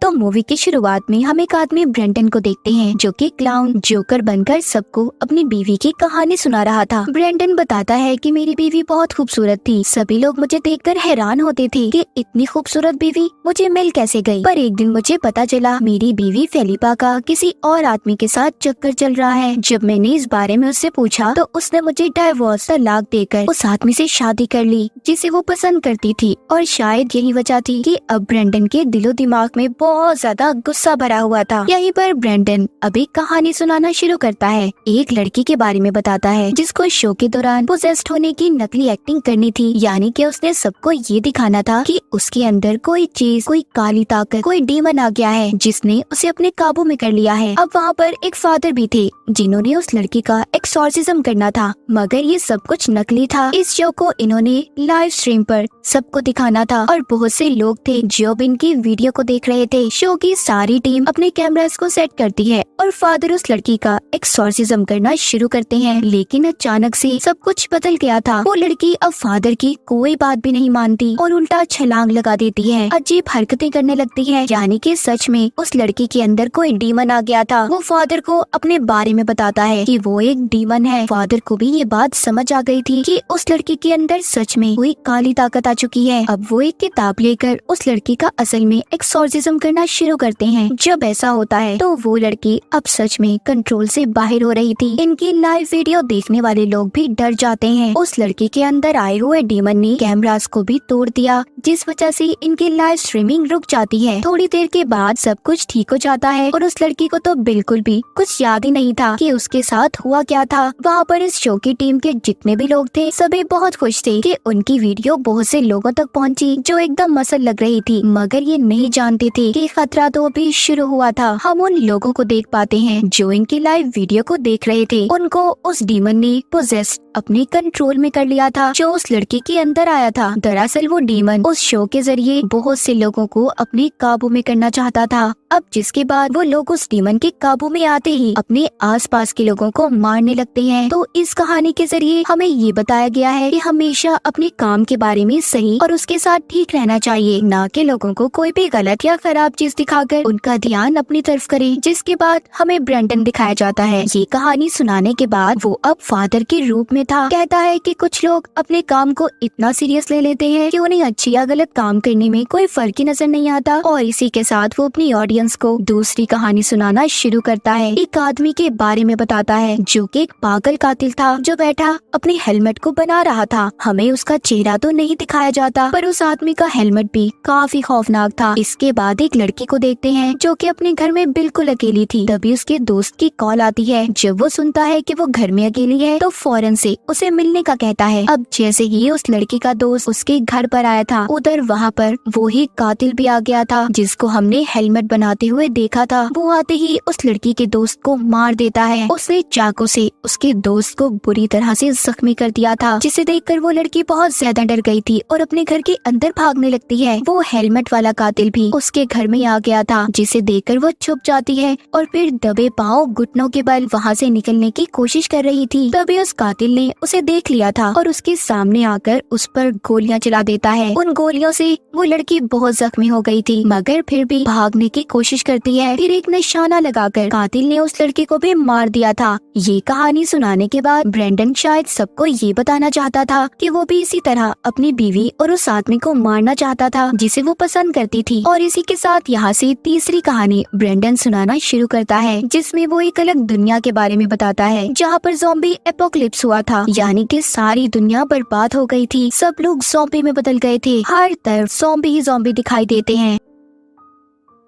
तो मूवी की शुरुआत में हम एक आदमी ब्रेंडन को देखते हैं जो कि क्लाउन जोकर बनकर सबको अपनी बीवी की कहानी सुना रहा था। ब्रेंडन बताता है कि मेरी बीवी बहुत खूबसूरत थी, सभी लोग मुझे देखकर हैरान होते थे कि इतनी खूबसूरत बीवी मुझे मिल कैसे गई। पर एक दिन मुझे पता चला मेरी बीवी फेलिपा का किसी और आदमी के साथ चक्कर चल रहा है। जब मैंने इस बारे में उससे पूछा तो उसने मुझे डाइवोर्स तलाक देकर उस आदमी से शादी कर ली जिसे वो पसंद करती थी। और शायद यही वजह थी कि अब ब्रेंडन के दिलो दिमाग में बहुत ज्यादा गुस्सा भरा हुआ था। यहीं पर ब्रेंडन अब एक कहानी सुनाना शुरू करता है। एक लड़की के बारे में बताता है जिसको शो के दौरान पोजेस्ड होने की नकली एक्टिंग करनी थी, यानी कि उसने सबको ये दिखाना था कि उसके अंदर कोई चीज, कोई काली ताकत, कोई डीमन आ गया है जिसने उसे अपने काबू में कर लिया है। अब वहाँ पर एक फादर भी थे जिन्होंने उस लड़की का एक्सॉर्सिज्म करना था, मगर ये सब कुछ नकली था। इस शो को इन्होंने लाइव स्ट्रीम पर सबको दिखाना था और बहुत से लोग थे जो इनकी वीडियो को देख रहे थे। शो की सारी टीम अपने कैमरास को सेट करती है और फादर उस लड़की का एक्सॉर्सिज्म करना शुरू करते हैं, लेकिन अचानक से सब कुछ बदल गया था। वो लड़की अब फादर की कोई बात भी नहीं मानती और उल्टा छलांग लगा देती है, अजीब हरकतें करने लगती है, यानी कि सच में उस लड़की के अंदर कोई डीमन आ गया था। वो फादर को अपने बारे में बताता है कि वो एक डीमन है। फादर को भी ये बात समझ आ गई थी कि उस लड़की के अंदर सच में कोई काली ताकत आ चुकी है। अब वो एक किताब लेकर उस लड़की का असल में एक्सॉर्सिज्म करना शुरू करते हैं। जब ऐसा होता है तो वो लड़की अब सच में कंट्रोल से बाहर हो रही थी। इनकी लाइव वीडियो देखने वाले लोग भी डर जाते हैं। उस लड़की के अंदर आए हुए डीमन ने कैमरास को भी तोड़ दिया, जिस वजह से इनकी लाइव स्ट्रीमिंग रुक जाती है। थोड़ी देर के बाद सब कुछ ठीक हो जाता है और उस लड़की को तो बिल्कुल भी कुछ याद ही नहीं था कि उसके साथ हुआ क्या था। वहाँ पर इस शो की टीम के जितने भी लोग थे सभी बहुत खुश थे कि उनकी वीडियो बहुत से लोगों तक पहुँची जो एकदम मसल लग रही थी, मगर ये नहीं जानते थे कि खतरा तो अभी शुरू हुआ था। हम उन लोगों को देख पाते हैं जो इनकी लाइव वीडियो को देख रहे थे। उनको उस डीमन ने पोजेस्ड अपने कंट्रोल में कर लिया था जो उस लड़की के अंदर आया था। दरअसल वो डीमन उस शो के जरिए बहुत से लोगों को अपने काबू में करना चाहता था। अब जिसके बाद वो लोग उस डीमन के काबू में आते ही अपने आसपास के लोगों को मारने लगते हैं। तो इस कहानी के जरिए हमें ये बताया गया है कि हमेशा अपने काम के बारे में सही और उसके साथ ठीक रहना चाहिए, ना कि लोगों को कोई भी गलत या खराब चीज दिखाकर उनका ध्यान अपनी तरफ करें। जिसके बाद हमें ब्रेंडन दिखाया जाता है। ये कहानी सुनाने के बाद वो अब फादर के रूप में था। कहता है कि कुछ लोग अपने काम को इतना सीरियस ले लेते हैं कि उन्हें अच्छी या गलत काम करने में कोई फर्क ही नजर नहीं आता। और इसी के साथ वो अपनी ऑडियंस को दूसरी कहानी सुनाना शुरू करता है। एक आदमी के बारे में बताता है जो कि एक पागल कातिल था जो बैठा अपने हेलमेट को बना रहा था। हमें उसका चेहरा तो नहीं दिखाया जाता, पर उस आदमी का हेलमेट भी काफी खौफनाक था। इसके बाद एक लड़की को देखते हैं जो कि अपने घर में बिल्कुल अकेली थी। तभी उसके दोस्त की कॉल आती है। जब वो सुनता है कि वो घर में अकेली है तो फौरन से उसे मिलने का कहता है। अब जैसे ही उस लड़की का दोस्त उसके घर पर आया था, उधर वहाँ पर वो ही कातिल भी आ गया था जिसको हमने हेलमेट बनाते हुए देखा था। वो आते ही उस लड़की के दोस्त को मार देता है। उसने चाकू से उसके दोस्त को बुरी तरह से जख्मी कर दिया था, जिसे देखकर वो लड़की बहुत ज्यादा डर गई थी और अपने घर के अंदर भागने लगती है। वो हेलमेट वाला कातिल भी उसके घर में आ गया था, जिसे देखकर वो छुप जाती है और फिर दबे पांव घुटनों के बल वहाँ से निकलने की कोशिश कर रही थी। तभी उस कातिल ने उसे देख लिया था और उसके सामने आकर उस पर गोलियां चला देता है। उन गोलियों से वो लड़की बहुत जख्मी हो गई थी, मगर फिर भी भागने की कोशिश करती है। फिर एक निशाना लगाकर कातिल ने उस लड़की को भी मार दिया था। ये कहानी सुनाने के बाद ब्रेंडन शायद सबको ये बताना चाहता था कि वो भी इसी तरह अपनी बीवी और उस आदमी को मारना चाहता था जिसे वो पसंद करती थी। और इसी के साथ यहाँ से तीसरी कहानी ब्रेंडन सुनाना शुरू करता है, जिसमें वो एक अलग दुनिया के बारे में बताता है जहाँ पर ज़ॉम्बी एपोकलिप्स हुआ था, यानी कि सारी दुनिया बर्बाद हो गई थी। सब लोग ज़ॉम्बी में बदल गए थे। हर तरफ ज़ॉम्बी ही ज़ॉम्बी दिखाई देते हैं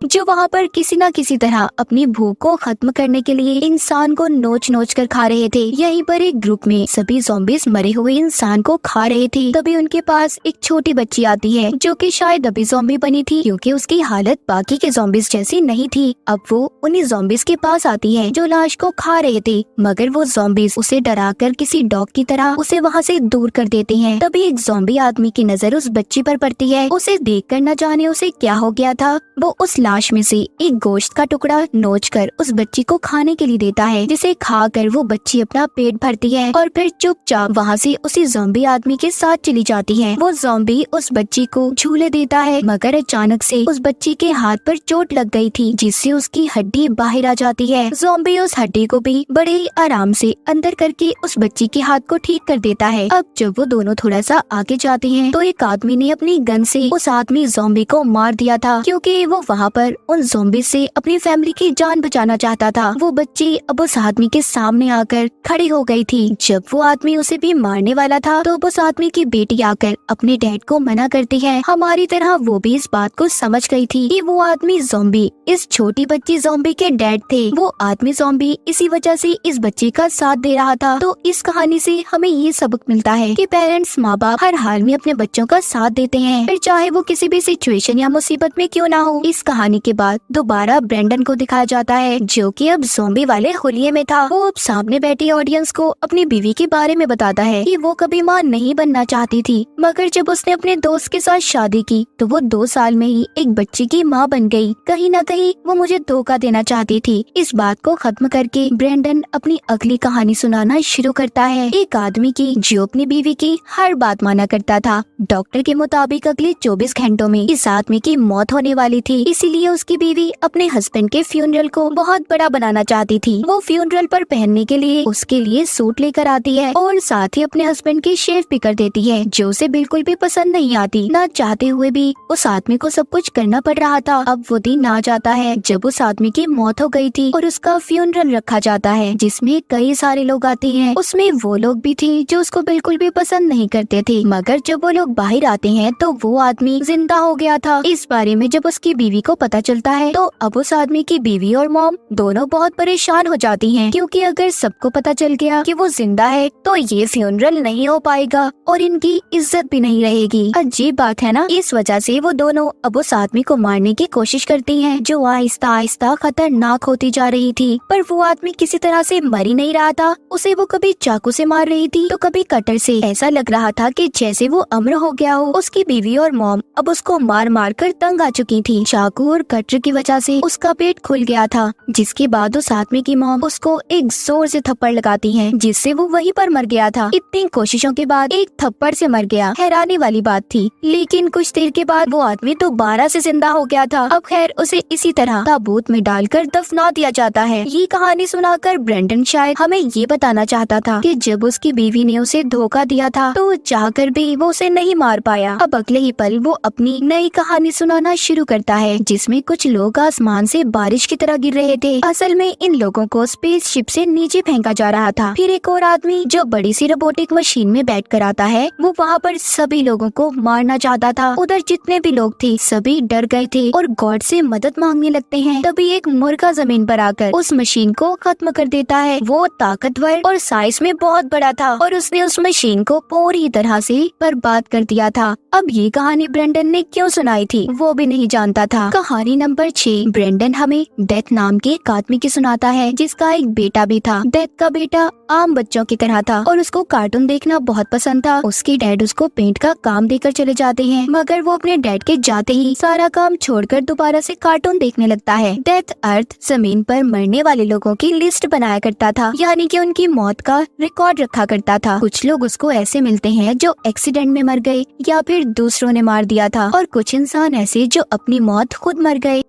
जो वहाँ पर किसी न किसी तरह अपनी भूख को खत्म करने के लिए इंसान को नोच नोच कर खा रहे थे। यहीं पर एक ग्रुप में सभी ज़ॉम्बीज़ मरे हुए इंसान को खा रहे थे। तभी उनके पास एक छोटी बच्ची आती है जो कि शायद अभी ज़ॉम्बी बनी थी, क्योंकि उसकी हालत बाकी के ज़ॉम्बीज़ जैसी नहीं थी। अब वो उन्हीं ज़ॉम्बीज़ के पास आती है जो लाश को खा रहे थे, मगर वो ज़ॉम्बीज़ उसे डराकर किसी डॉग की तरह उसे वहाँ से दूर कर देते हैं। तभी एक ज़ॉम्बी आदमी की नजर उस बच्ची पर पड़ती है। उसे देखकर न जाने उसे क्या हो गया था, वो उस लाश में से एक गोश्त का टुकड़ा नोचकर उस बच्ची को खाने के लिए देता है, जिसे खाकर वो बच्ची अपना पेट भरती है और फिर चुपचाप वहाँ से उसी ज़ॉम्बी आदमी के साथ चली जाती है। वो ज़ॉम्बी उस बच्ची को झूले देता है, मगर अचानक से उस बच्ची के हाथ पर चोट लग गई थी, जिससे उसकी हड्डी बाहर आ जाती है। ज़ॉम्बी उस हड्डी को भी बड़े ही आराम से अंदर करके उस बच्ची के हाथ को ठीक कर देता है। अब जब वो दोनों थोड़ा सा आगे जाते हैं तो एक आदमी ने अपनी गन से उस आदमी ज़ॉम्बी को मार दिया था, क्योंकि वो वहाँ पर उन ज़ॉम्बी से अपनी फैमिली की जान बचाना चाहता था। वो बच्ची अब उस आदमी के सामने आकर खड़ी हो गई थी। जब वो आदमी उसे भी मारने वाला था तो उस आदमी की बेटी आकर अपने डैड को मना करती है। हमारी तरह वो भी इस बात को समझ गई थी कि वो आदमी ज़ॉम्बी इस छोटी बच्ची ज़ॉम्बी के डैड थे। वो आदमी ज़ॉम्बी इसी वजह से इस बच्चे का साथ दे रहा था। तो इस कहानी से हमें ये सबक मिलता है कि पेरेंट्स माँ बाप हर हाल में अपने बच्चों का साथ देते हैं, फिर चाहे वो किसी भी सिचुएशन या मुसीबत में क्यों ना हो। इस कहानी के बाद दोबारा ब्रेंडन को दिखाया जाता है, जो कि अब ज़ॉम्बी वाले हुलिये में था। वो अब सामने बैठी ऑडियंस को अपनी बीवी के बारे में बताता है कि वो कभी माँ नहीं बनना चाहती थी, मगर जब उसने अपने दोस्त के साथ शादी की तो वो 2 साल में ही एक बच्ची की माँ बन गई। कहीं न कहीं वो मुझे धोखा देना चाहती थी। इस बात को खत्म करके ब्रेंडन अपनी अगली कहानी सुनाना शुरू करता है, एक आदमी की जो अपनी बीवी की हर बात माना करता था। डॉक्टर के मुताबिक अगले 24 घंटों में इस आदमी की मौत होने वाली थी, इसीलिए उसकी बीवी अपने हस्बैंड के फ्यूनरल को बहुत बड़ा बनाना चाहती थी। वो फ्यूनरल पर पहनने के लिए उसके लिए सूट लेकर आती है और साथ ही अपने हस्बैंड की शेव भी कर देती है, जो उसे बिल्कुल भी पसंद नहीं आती। ना चाहते हुए भी उस आदमी को सब कुछ करना पड़ रहा था। अब वो दिन आ जाता है जब उस आदमी की मौत हो गई थी और उसका फ्यूनरल रखा जाता है, जिसमें कई सारे लोग आते हैं। उसमें वो लोग भी थे जो उसको बिल्कुल भी पसंद नहीं करते थे, मगर जब वो लोग बाहर आते हैं तो वो आदमी जिंदा हो गया था। इस बारे में जब उसकी बीवी को पता चलता है तो अब उस आदमी की बीवी और मॉम दोनों बहुत परेशान हो जाती हैं, क्योंकि अगर सबको पता चल गया कि वो जिंदा है तो ये फ्यूनरल नहीं हो पाएगा और इनकी इज्जत भी नहीं रहेगी। अजीब बात है ना। इस वजह से वो दोनों अब उस आदमी को मारने की कोशिश करती हैं, जो आहिस्ता आहिस्ता खतरनाक होती जा रही थी। पर वो आदमी किसी तरह से मर ही नहीं रहा था। उसे वो कभी चाकू से मार रही थी तो कभी कटर से। ऐसा लग रहा था कि जैसे वो अमर हो गया हो। उसकी बीवी और मॉम अब उसको मार मार कर तंग आ चुकी थी। चाकू और कटर की वजह से उसका पेट खुल गया था, जिसके बाद उस आदमी की मॉम उसको एक जोर से थप्पड़ लगाती है, जिससे वो वहीं पर मर गया था। इतनी कोशिशों के बाद एक थप्पड़ से मर गया, हैरानी वाली बात थी। लेकिन कुछ देर के बाद वो आदमी दोबारा से जिंदा हो गया था। अब खैर उसे इसी तरह ताबूत में डालकर दफना दिया जाता है। ये कहानी सुनाकर ब्रेंडन शायद हमें ये बताना चाहता था कि जब उसकी बीवी ने उसे धोखा दिया था तो चाहकर भी वो उसे नहीं मार पाया। अब अगले ही पल वो अपनी नई कहानी सुनाना शुरू करता है, जिसमें कुछ लोग आसमान से बारिश की तरह गिर रहे थे। असल में इन लोगों को स्पेसशिप से नीचे फेंका जा रहा था। फिर एक और आदमी जो बड़ी सी रोबोटिक मशीन में बैठ कर आता है, वो वहाँ पर सभी लोगों को मारना चाहता था। उधर जितने भी लोग थे सभी डर गए थे और गॉड से मदद मांगने लगते हैं। तभी एक मुर्गा जमीन पर आकर उस मशीन को खत्म कर देता है। वो ताकतवर और साइज में बहुत बड़ा था और उसने उस मशीन को पूरी तरह से बर्बाद कर दिया था। अब ये कहानी ब्रेंडन ने क्यों सुनाई थी वो भी नहीं जानता था। कहानी नंबर 6। ब्रेंडन हमें डेथ नाम के एक आदमी की सुनाता है, जिसका एक बेटा भी था। डेथ का बेटा आम बच्चों की तरह था और उसको कार्टून देखना बहुत पसंद था। उसके डैड उसको पेंट का काम देकर चले जाते हैं, मगर वो अपने डैड के जाते ही सारा काम छोड़कर दोबारा से कार्टून देखने लगता है। डेथ अर्थ जमीन पर मरने वाले लोगों की लिस्ट बनाया करता था, यानी कि उनकी मौत का रिकॉर्ड रखा करता था। कुछ लोग उसको ऐसे मिलते हैं जो एक्सीडेंट में मर गए या फिर दूसरों ने मार दिया था, और कुछ इंसान ऐसे जो अपनी मौत खुद मर गए।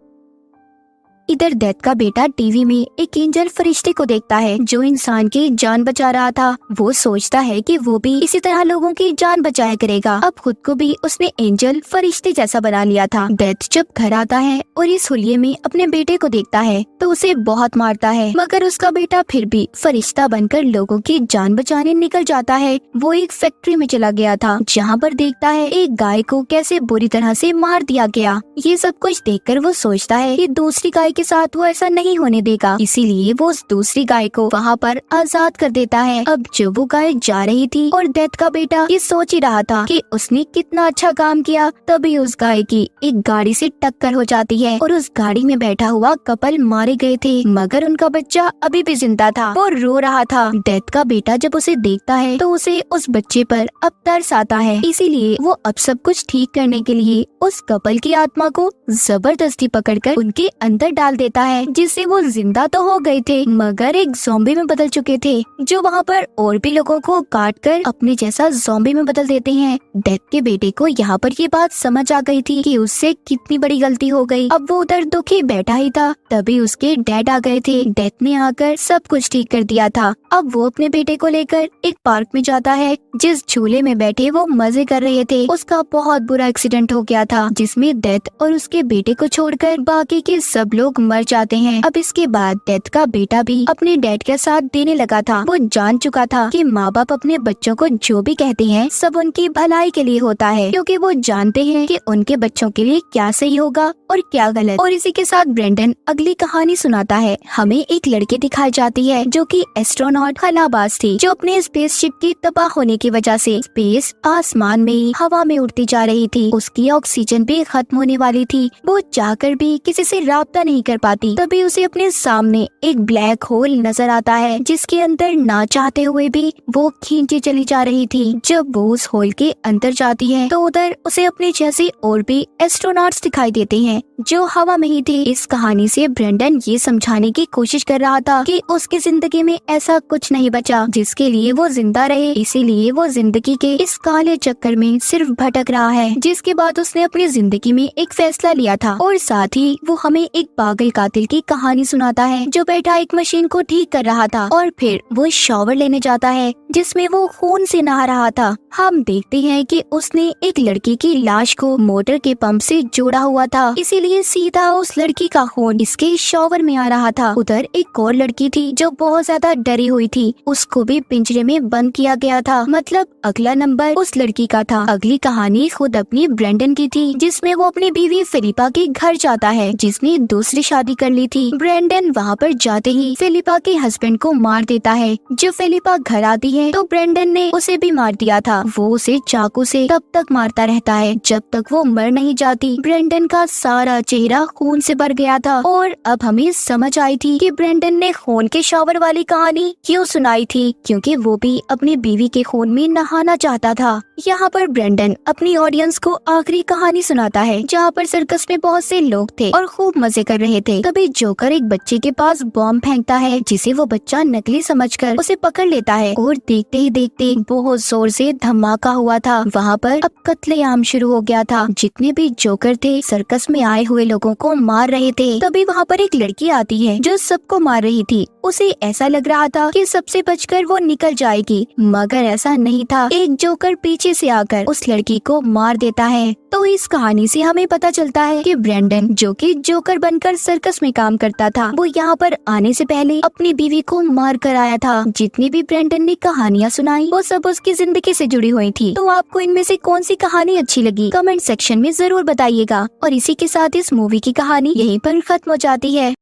इधर डेथ का बेटा टीवी में एक एंजल फरिश्ते को देखता है जो इंसान की जान बचा रहा था। वो सोचता है कि वो भी इसी तरह लोगों की जान बचाया करेगा। अब खुद को भी उसने एंजल फरिश्ते जैसा बना लिया था। डेथ जब घर आता है और इस हुलिये में अपने बेटे को देखता है तो उसे बहुत मारता है, मगर उसका बेटा फिर भी फरिश्ता बनकर लोगों की जान बचाने निकल जाता है। वो एक फैक्ट्री में चला गया था, जहाँ पर देखता है एक गाय को कैसे बुरी तरह से मार दिया गया। ये सब कुछ देखकर वो सोचता है कि दूसरी गाय के साथ वो ऐसा नहीं होने देगा, इसीलिए वो उस दूसरी गाय को वहाँ पर आजाद कर देता है। अब जब वो गाय जा रही थी और डेथ का बेटा ये सोच ही रहा था कि उसने कितना अच्छा काम किया, तभी उस गाय की एक गाड़ी से टक्कर हो जाती है और उस गाड़ी में बैठा हुआ कपल मारे गए थे, मगर उनका बच्चा अभी भी जिंदा था। वो रो रहा था। डेथ का बेटा जब उसे देखता है तो उसे उस बच्चे पर अब तरस आता है, इसीलिए वो अब सब कुछ ठीक करने के लिए उस कपल की आत्मा को जबरदस्ती पकड़कर उनके अंदर डाल देता है, जिससे वो जिंदा तो हो गए थे मगर एक ज़ॉम्बी में बदल चुके थे, जो वहाँ पर और भी लोगों को काट कर अपने जैसा ज़ॉम्बी में बदल देते हैं। डेथ के बेटे को यहाँ पर ये बात समझ आ गई थी कि उससे कितनी बड़ी गलती हो गई। अब वो उधर दुखी बैठा ही था, तभी उसके डैड आ गए थे। डेथ ने आकर सब कुछ ठीक कर दिया था। अब वो अपने बेटे को लेकर एक पार्क में जाता है, जिस झूले में बैठे वो मजे कर रहे थे उसका बहुत बुरा एक्सीडेंट हो गया था, जिसमें डेथ और उसके बेटे को छोड़कर बाकी के सब लोग मर जाते हैं। अब इसके बाद डेथ का बेटा भी अपने डैड का साथ देने लगा था। वो जान चुका था कि माँ बाप अपने बच्चों को जो भी कहते हैं सब उनकी भलाई के लिए होता है, क्योंकि वो जानते हैं कि उनके बच्चों के लिए क्या सही होगा और क्या गलत। और इसी के साथ ब्रेंडन अगली कहानी सुनाता है। हमें एक लड़की दिखाई जाती है जो कि एस्ट्रोनॉट खलाबाज थी, जो अपने स्पेसशिप की तबाह होने की वजह से स्पेस आसमान में ही हवा में उड़ती जा रही थी। उसकी ऑक्सीजन भी खत्म होने वाली थी। वो चाहकर भी किसी से राब्ता नहीं कर पाती। तभी उसे अपने सामने एक ब्लैक होल नजर आता है, जिसके अंदर ना चाहते हुए भी वो खींची चली जा रही थी। जब वो उस होल के अंदर जाती है तो उधर उसे अपने जैसे और भी एस्ट्रोनॉट्स दिखाई देते हैं जो हवा में ही थे। इस कहानी से ब्रेंडन ये समझाने की कोशिश कर रहा था कि उसकी जिंदगी में ऐसा कुछ नहीं बचा जिसके लिए वो जिंदा रहे, इसीलिए वो जिंदगी के इस काले चक्कर में सिर्फ भटक रहा है। जिसके बाद उसने अपनी जिंदगी में एक फैसला लिया था और साथ ही वो हमें एक पागल कातिल की कहानी सुनाता है जो बैठा एक मशीन को ठीक कर रहा था और फिर वो शॉवर लेने जाता है जिसमें वो खून से नहा रहा था। हम देखते हैं कि उसने एक लड़की की लाश को मोटर के पंप से जोड़ा हुआ था, इसीलिए सीधा उस लड़की का खून इसके शॉवर में आ रहा था। उधर एक और लड़की थी जो बहुत ज्यादा डरी हुई थी, उसको भी पिंजरे में बंद किया गया था। मतलब अगला नंबर उस लड़की का था। अगली कहानी खुद अपनी ब्रेंडन की थी, जिसमें वो अपनी बीवी फिलिपा के घर जाता है, जिसने दूसरी शादी कर ली थी। ब्रेंडन वहाँ पर जाते ही फिलिपा के हस्बैंड को मार देता है। जब फिलिपा घर आती है तो ब्रेंडन ने उसे भी मार दिया था। वो उसे चाकू से तब तक मारता रहता है जब तक वो मर नहीं जाती। ब्रेंडन का सारा चेहरा खून से भर गया था और अब हमें समझ आई थी कि ब्रेंडन ने खून के शॉवर वाली कहानी क्यों सुनाई थी, क्योंकि वो भी अपनी बीवी के खून में नहाना चाहता था। यहाँ पर ब्रेंडन अपनी ऑडियंस को आखिरी कहानी सुनाता है, जहाँ पर सर्कस में बहुत से लोग थे और खूब मजे कर रहे थे। तभी जोकर एक बच्चे के पास बॉम्ब फेंकता है, जिसे वो बच्चा नकली समझकर उसे पकड़ लेता है और देखते ही देखते बहुत जोर से धमाका हुआ था। वहाँ पर अब कत्लेआम शुरू हो गया था। जितने भी जोकर थे सर्कस में आए हुए लोगों को मार रहे थे। तभी वहाँ पर एक लड़की आती है जो सबको मार रही थी। उसे ऐसा लग रहा था कि सबसे बचकर वो निकल जाएगी, मगर ऐसा नहीं था। एक जोकर पीछे से आकर उस लड़की को मार देता है। तो इस कहानी से हमें पता चलता है कि ब्रेंडन, जो कि जोकर बनकर सर्कस में काम करता था, वो यहाँ पर आने से पहले अपनी बीवी को मार कर आया था। जितनी भी ब्रेंडन ने कहानियाँ सुनाई वो सब उसकी जिंदगी से जुड़ी हुई थी। तो आपको इनमें से कौन सी कहानी अच्छी लगी कमेंट सेक्शन में जरूर बताइएगा। और इसी के साथ इस मूवी की कहानी यहीं पर खत्म हो जाती है।